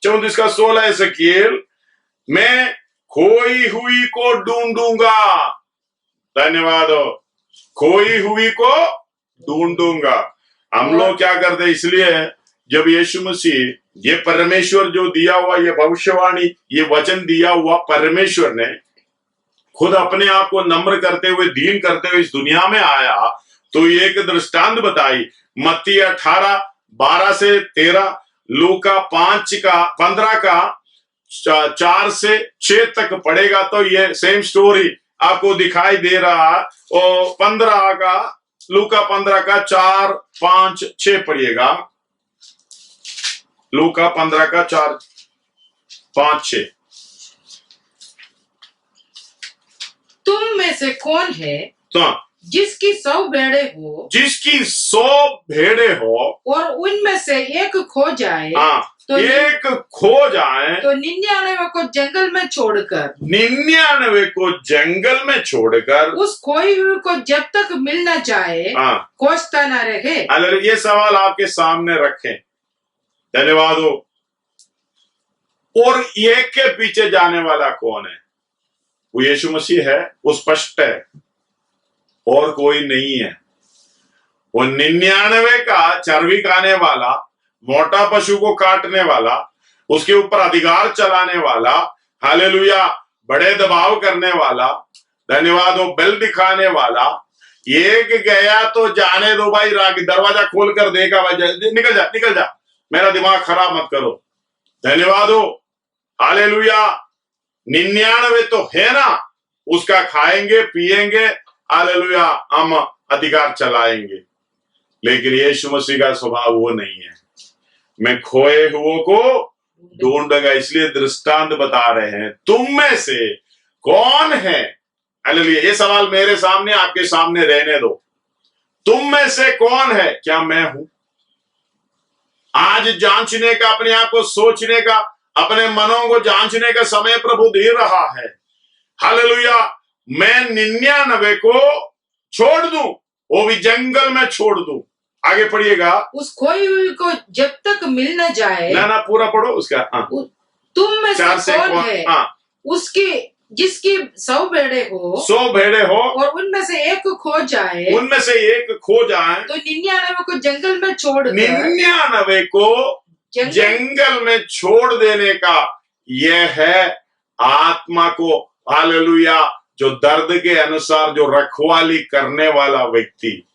A: 34 का 16 एसेकिएल, मैं खोई हुई को ढूंढूंगा। धन्यवाद हो, खोई हुई को ढूंढूंगा। हम लोग क्या करते, इसलिए जब यीशु मसीह, ये परमेश्वर जो दिया हुआ, ये भविष्यवाणी, ये वचन दिया हुआ परमेश्वर ने खुद अपने आप को नम्र करते हुए, दीन करते हुए इस दुनिया में आया, तो एक दृष्टांत बताई। मत्ती 18 12 से 13, लूका 15 का 4 से 6 तक पढ़ेगा तो ये सेम स्टोरी आपको दिखाई दे रहा। और 15 का, लूका 15 का 4 5 6 पढ़िएगा। लूका 15 का 4, 5, 6।
B: तुम में से कौन है
A: तो
B: जिसकी 100 भेड़े हो,
A: जिसकी 100 भेड़े हो
B: और उनमें से एक खो जाए,
A: तो एक खो जाए,
B: तो 99 को जंगल में छोड़कर
A: 99 को जंगल में छोड़कर
B: उस खोई हुई को जब तक मिल न जाए खोजता न रहे।
A: अगर ये सवाल आपके सामने रखें, धन्यवाद हो। और एक के पीछे जाने वाला कौन है? वो यीशु मसीह है, वो स्पष्ट है, और कोई नहीं है। वो 99 का चर्बी खाने वाला, मोटा पशु को काटने वाला, उसके ऊपर अधिकार चलाने वाला, हालेलुया, बड़े दबाव करने वाला, धन्यवाद हो, बल दिखाने वाला, एक गया तो जाने दो भाई, दरवाजा खोल कर देगा भाई, निकल जा निकल जा, मेरा दिमाग खराब मत करो, धन्यवाद हो, हालेलुया। 99 तो है ना, उसका खाएंगे पिएंगे, हालेलुया, हम अधिकार चलाएंगे। लेकिन यीशु मसीह का स्वभाव वो नहीं है। मैं खोए हुओं को ढूंढूंगा। इसलिए दृष्टांत बता रहे हैं, तुम में से कौन है, हालेलुया। ये सवाल मेरे सामने, आपके सामने रहने दो। तुम में से कौन है? क्या मैं हूं? आज जांचने का, अपने आप को सोचने का, अपने मनों को जांचने का समय प्रभु दे रहा है। हालेलुया। मैं 99 को छोड़ दूं, वो भी जंगल में छोड़ दूं। आगे पढ़िएगा।
B: उस खोई हुई को जब तक मिल न जाए,
A: ना पूरा पढ़ो उसका।
B: तुम में से कौन है उसकी जिसकी 100 भेड़े हो,
A: 100 भेड़े हो,
B: और उनमें से एक खो जाए,
A: उनमें से एक खो जाए,
B: तो 99 को जंगल में छोड़,
A: 99 को जंगल में छोड़ देने का यह है आत्मा को, हालेलुया, जो दर्द के अनुसार जो रखवाली करने वाला व्यक्ति,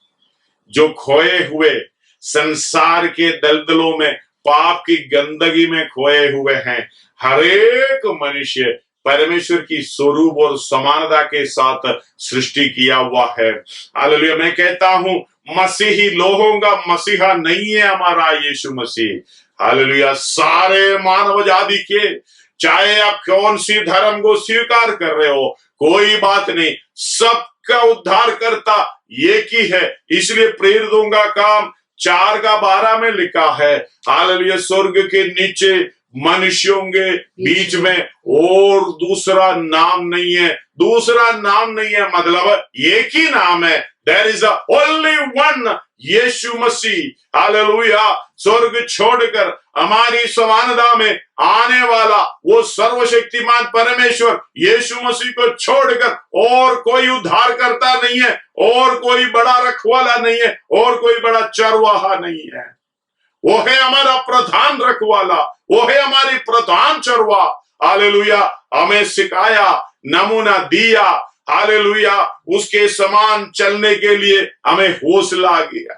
A: जो खोए हुए संसार के दलदलों में, पाप की गंदगी में खोए हुए हैं। हर एक मनुष्य परमेश्वर की स्वरूप और समानता के साथ सृष्टि किया हुआ है। हालेलुया। मैं कहता हूं, मसीही लोगों का मसीहा नहीं है हमारा यीशु मसीह। हालेलुया। सारे मानव जाति के, चाहे आप कौन सी धर्म को स्वीकार कर रहे हो, कोई बात नहीं, सबका उद्धार करता एक ही है। इसलिए प्रेरितों का काम 4:12 में लिखा है, हालेलुया, स्वर्ग के नीचे मनुष्यों के बीच में और दूसरा नाम नहीं है। दूसरा नाम नहीं है मतलब एक ही नाम है। There is only one Yeshu Masih. Hallelujah. स्वर्ग छोड़कर हमारी समानता में आने वाला वो सर्वशक्तिमान परमेश्वर यीशु मसीह को छोड़कर और कोई उद्धार करता नहीं है, और कोई बड़ा रखवाला नहीं है, और कोई बड़ा चरवाहा नहीं है। वो है हमारा प्रधान रखवाला, वो है हमारी प्रधान चरवा। हालेलुया। हमें सिखाया, नमूना दिया, हालेलुया, उसके समान चलने के लिए हमें हौसला गया।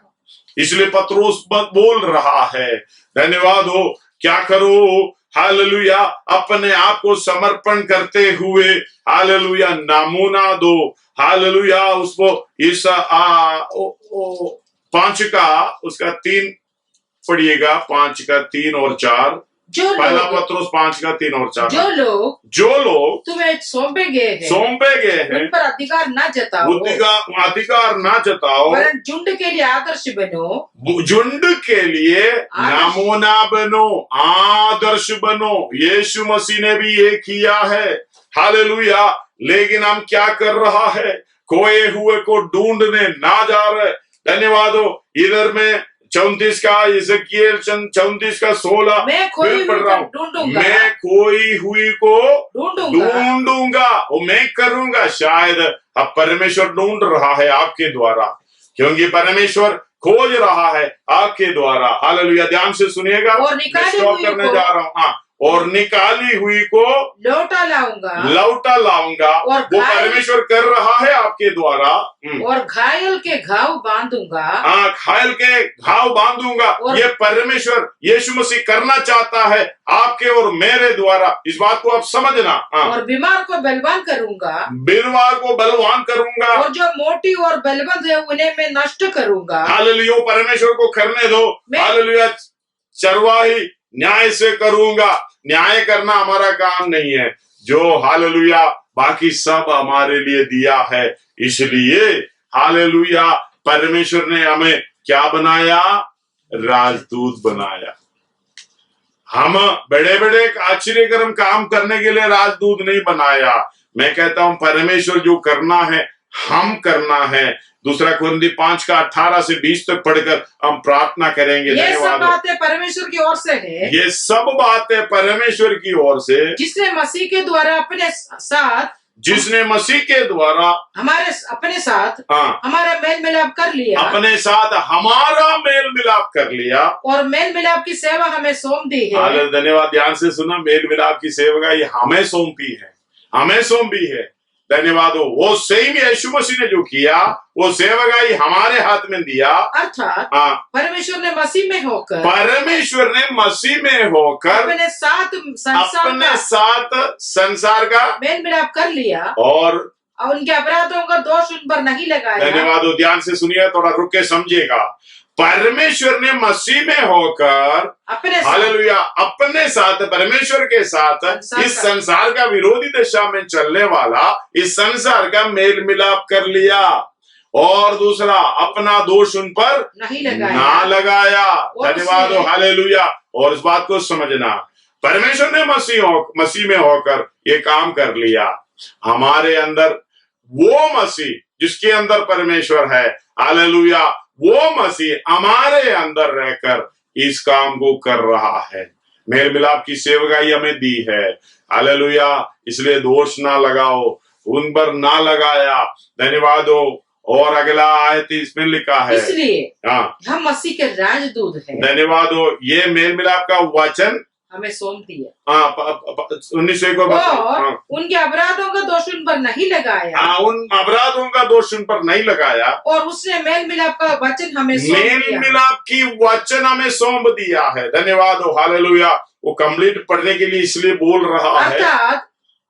A: इसलिए पत्रोस बोल रहा है, धन्यवाद हो, क्या करो, हालेलुया, अपने आप को समर्पण करते हुए, हालेलुया, नमूना दो। हालेलुया। उसको इस 5 का उसका 3 पढ़िएगा, 5 का 3 और 4। पहला पत्रोस 5 का 3 और 4। जो लोग
B: तुम्हें सौंपे गए
A: हैं
B: उन पर अधिकार ना जताओ,
A: अधिकार ना जताओ,
B: वरन झुंड के लिए आदर्श बनो,
A: झुंड के लिए नमूना बनो, आदर्श बनो। यीशु मसीह ने भी ये किया है। हालेलुया। लेकिन हम क्या कर रहा है? खोए हुए को ढूंढने ना जा रहे। धन्यवाद हो। इधर में 34 का, यिर्मयाह 34 का 16
B: मैं खोई
A: हुई को ढूंढूंगा, वो मैं करूंगा। शायद अब परमेश्वर ढूंढ रहा है आपके द्वारा, क्योंकि परमेश्वर खोज रहा है आपके द्वारा। हालेलुया। ध्यान से सुनिएगा,
B: और
A: स्टॉप करने जा रहा हूँ। हाँ, और निकाली हुई को लौटा लाऊंगा,
B: और
A: वो परमेश्वर कर रहा है आपके द्वारा।
B: और घायल के घाव बांधूंगा,
A: घायल के घाव बांधूंगा। ये परमेश्वर यीशु मसीह करना चाहता है आपके और मेरे द्वारा। इस बात को आप समझना।
B: और बीमार को बलवान करूंगा, और जो मोटी और बलवंत है उन्हें मैं नष्ट करूंगा।
A: हालेलुया। परमेश्वर को करने दो। हालेलुया। चरवाही न्याय से करूंगा। न्याय करना हमारा काम नहीं है, जो हालेलुया बाकी सब हमारे लिए दिया है। इसलिए हालेलुया परमेश्वर ने हमें क्या बनाया? राजदूत बनाया। हम बड़े बड़े आश्चर्यकरम काम करने के लिए राजदूत नहीं बनाया। मैं कहता हूं परमेश्वर जो करना है हम करना है। दूसरा कुरिन्थी 5 का 18 से 20 तक पढ़कर हम प्रार्थना करेंगे।
B: ये सब बातें परमेश्वर की ओर से है।
A: ये सब बातें परमेश्वर की ओर से,
B: जिसने मसीह के द्वारा अपने साथ हमारा मेल मिलाप कर लिया,
A: अपने साथ हमारा मेल मिलाप कर लिया
B: और मेल मिलाप की सेवा हमें सौंप दी है।
A: धन्यवाद। ध्यान से सुना, मेल मिलाप की सेवा ये हमें सौंपी है, हमें सौंपी है। धन्यवाद हो। वो सेम यीशु मसीह ने जो किया वो सेवकाई हमारे हाथ में दिया।
B: अर्थात परमेश्वर ने मसीह में होकर अपने साथ संसार का
A: मेल मिलाप कर लिया और
B: उनके अपराधों का दोष उन पर नहीं लगाया।
A: धन्यवाद हो। ध्यान से सुनिए, थोड़ा रुक के समझिएगा। परमेश्वर ने मसीह में होकर हालेलुया अपने साथ, परमेश्वर के साथ इस संसार का विरोधी दिशा में चलने वाला इस संसार का मेल मिलाप कर लिया और दूसरा अपना दोष उन पर ना लगाया। धन्यवाद हो। हालेलुया। और इस बात को समझना, परमेश्वर ने मसीह में होकर ये काम कर लिया। हमारे अंदर वो मसीह जिसके अंदर परमेश्वर है, हालेलुया, वो मसीह हमारे अंदर रहकर इस काम को कर रहा है। मेल मिलाप की सेवकाई हमें दी है। हालेलुया। इसलिए दोष ना लगाओ, उन पर ना लगाया। धन्यवाद हो। और अगला आयत इसमें लिखा है,
B: इसलिए हम मसीह के राजदूत हैं।
A: धन्यवाद हो। ये मेल मिलाप का वचन
B: हमें सौंप दिया।
A: 19 को
B: उनके अपराधों का दोष उन पर नहीं लगाया।
A: उन अपराधों का दोष उन पर नहीं लगाया
B: और उसने मेल मिलाप का वचन हमें
A: मेल मिलाप की वचन हमें सौंप दिया है। धन्यवाद हो। हालेलुया। वो कंप्लीट पढ़ने के लिए इसलिए बोल रहा है,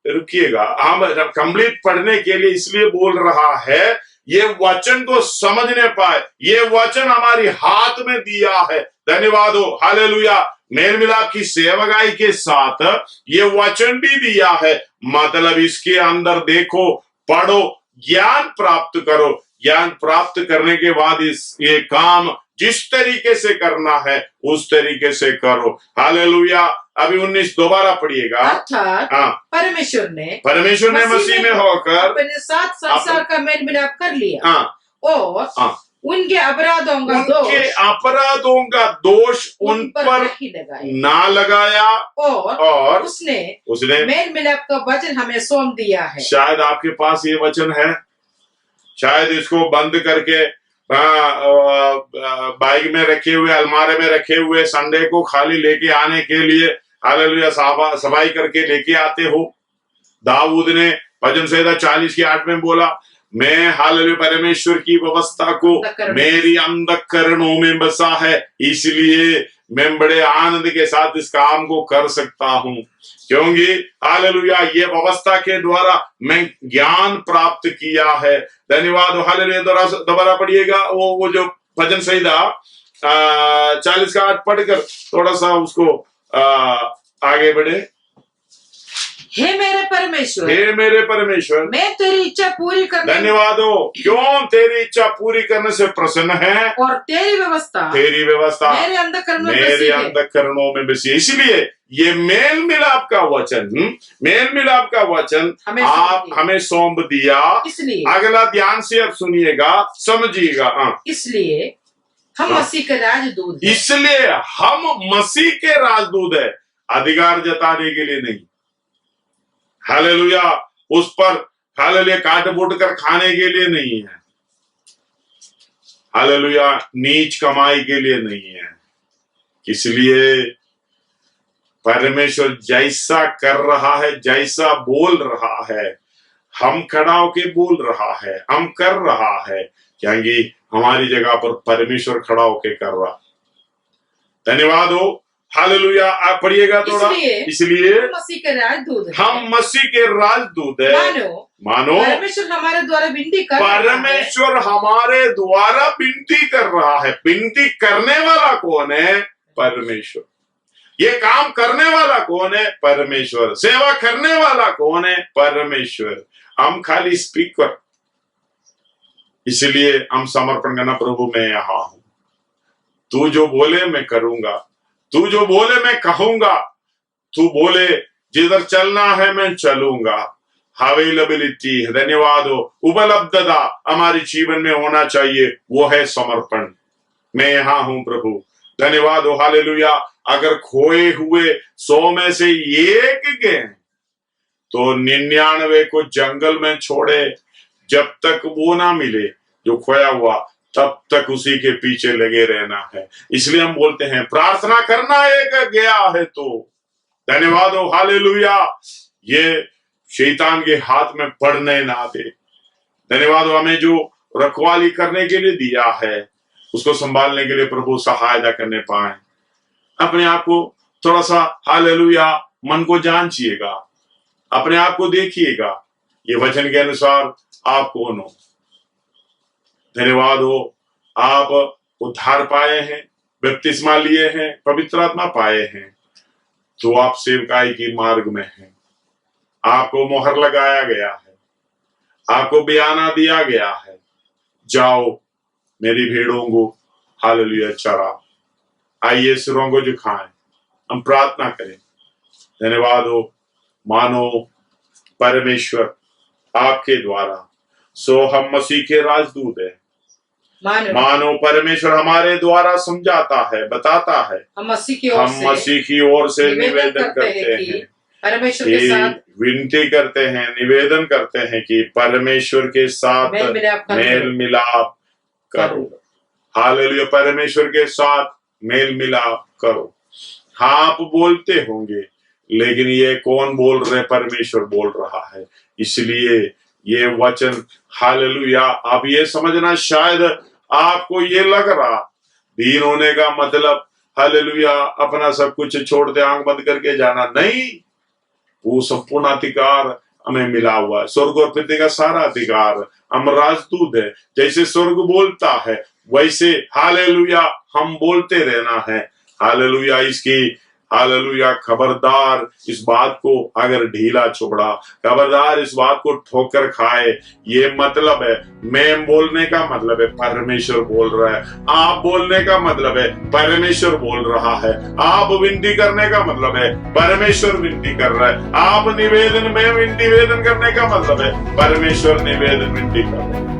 A: रुकिएगा, हम कंप्लीट पढ़ने के लिए इसलिए बोल रहा है, ये वचन को समझने पाए। ये वचन हमारी हाथ में दिया है। धन्यवाद हो। हालेलुया। मेल मिलाप की सेवकाई के साथ ये वचन भी दिया है। मतलब इसके अंदर देखो, पढ़ो, ज्ञान प्राप्त करो। ज्ञान प्राप्त करने के बाद ये काम जिस तरीके से करना है उस तरीके से करो। हालेलुया। अभी 19 दोबारा पढ़िएगा।
B: अर्थात परमेश्वर ने मसीह में होकर अपने साथ संसार का मेल मिलाप कर लिया और उनके अपराधों का दोष उन पर ना लगाया और उसने मेल मिलाप का वचन हमें सौंप दिया है।
A: शायद आपके पास ये वचन है, शायद इसको बंद करके बाइक में रखे हुए, अलमारे में रखे हुए, संडे को खाली लेके आने के लिए हालेलुया सफाई करके लेके आते हो। दाऊद ने भजन संहिता 40 की 8 में बोला, मैं हालेलुया परमेश्वर की व्यवस्था को मेरी अंतःकरणों में बसा है, इसलिए मैं बड़े आनंद के साथ इस काम को कर सकता हूं, क्योंकि हालेलुया ये व्यवस्था के द्वारा मैं ज्ञान प्राप्त किया है। धन्यवाद। हालेलुया। दोबारा पढ़िएगा वो जो भजन संहिता 40 का 8 पढ़कर थोड़ा सा उसको आगे बढ़े।
B: हे मेरे परमेश्वर, मैं तेरी इच्छा पूरी करने,
A: धन्यवाद हो, क्यों तेरी इच्छा पूरी करने से प्रसन्न है
B: और तेरी व्यवस्था
A: मेरे अंतःकरणों में बसी है। इसलिए ये मेल मिलाप का वचन आप हमें सौंप दिया। अगला ध्यान से अब सुनिएगा, समझिएगा।
B: इसलिए हम मसीह के राजदूत हैं।
A: इसलिए हम मसीह के राजदूत है, अधिकार जताने के लिए नहीं। हालेलुया। उस पर हालेलुया काट बूट कर खाने के लिए नहीं है। हालेलुया। नीच कमाई के लिए नहीं है। इसलिए परमेश्वर जैसा कर रहा है, जैसा बोल रहा है, हम खड़ा होके बोल रहा है, हम कर रहा है, क्योंकि हमारी जगह पर परमेश्वर खड़ा होके कर रहा। धन्यवाद हो। हालेलुया। आप पढ़िएगा थोड़ा। इसलिए हम मसीह के राजदूत है। मानो
B: परमेश्वर हमारे द्वारा विनती
A: कर रहा है। विनती करने वाला कौन है? परमेश्वर। ये काम करने वाला कौन है? परमेश्वर। सेवा करने वाला कौन है? परमेश्वर। हम खाली स्पीकर। इसलिए हम समर्पण करना, प्रभु मैं यहां हूं, तू जो बोले मैं करूंगा, तू जो बोले मैं कहूंगा, तू बोले जिधर चलना है मैं चलूंगा। अवेलेबिलिटी, धन्यवाद हो, उपलब्धता हमारे जीवन में होना चाहिए, वो है समर्पण। मैं यहां हूं प्रभु, धन्यवाद हो, हालेलुया। अगर खोए हुए 100 में से एक गए तो 99 को जंगल में छोड़े, जब तक वो ना मिले जो खोया हुआ, तब तक उसी के पीछे लगे रहना है। इसलिए हम बोलते हैं प्रार्थना करना एक गया है तो, धन्यवाद हो, हालेलुया। ये शैतान के हाथ में पड़ने ना दे। धन्यवाद हो, हमें जो रखवाली करने के लिए दिया है उसको संभालने के लिए प्रभु सहायता करने पाए। अपने आप को थोड़ा सा हालेलुया मन को जांचिएगा, अपने आप को देखिएगा, ये वचन के अनुसार आप कौन हो। धन्यवाद हो, आप उद्धार पाए हैं, बपतिस्मा लिए हैं, पवित्र आत्मा पाए हैं, तो आप सेवकाई की मार्ग में हैं। आपको मोहर लगाया गया है, आपको बयाना दिया गया है, जाओ मेरी भेड़ों को हालेलुया चरा। आइए सिरों को झुकाएं, हम प्रार्थना करें। धन्यवाद हो, मानो परमेश्वर आपके द्वारा, सो हम मसीह के राजदूत हैं। मानो परमेश्वर हमारे द्वारा समझाता है, बताता है, हम मसीह की ओर से निवेदन करते हैं, परमेश्वर के साथ विनती करते हैं, निवेदन करते हैं कि परमेश्वर के साथ मेल मिलाप करो। हालेलुया, परमेश्वर के साथ मेल मिलाप करो। हाँ, आप बोलते होंगे, लेकिन ये कौन बोल रहे? परमेश्वर बोल रहा है। इसलिए ये वचन हालेलुया, आप ये समझना, शायद आपको ये लग रहा दीन होने का मतलब हालेलुया अपना सब कुछ छोड़ दे, आंख बंद करके जाना, नहीं। वो संपूर्ण अधिकार हमें मिला हुआ है, स्वर्ग और पृथ्वी का सारा अधिकार। हम राजदूत है, जैसे स्वर्ग बोलता है वैसे हालेलुया हम बोलते रहना है। हालेलुया, इसकी हालेलुया खबरदार इस बात को अगर ढीला छोड़ा, खबरदार इस बात को ठोकर खाए, ये मतलब है, मैं बोलने का मतलब है परमेश्वर बोल रहा है, आप बोलने का मतलब है परमेश्वर बोल रहा है, आप विनती करने का मतलब है परमेश्वर विनती कर रहा है, आप निवेदन में निवेदन करने का मतलब है परमेश्वर निवेदन विनती कर रहा है।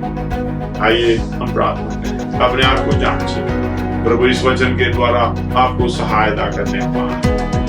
A: आइए हम प्रार्थना करें, अपने आप को जांचिए, प्रभु इस वचन के द्वारा आपको सहायता करने पाए।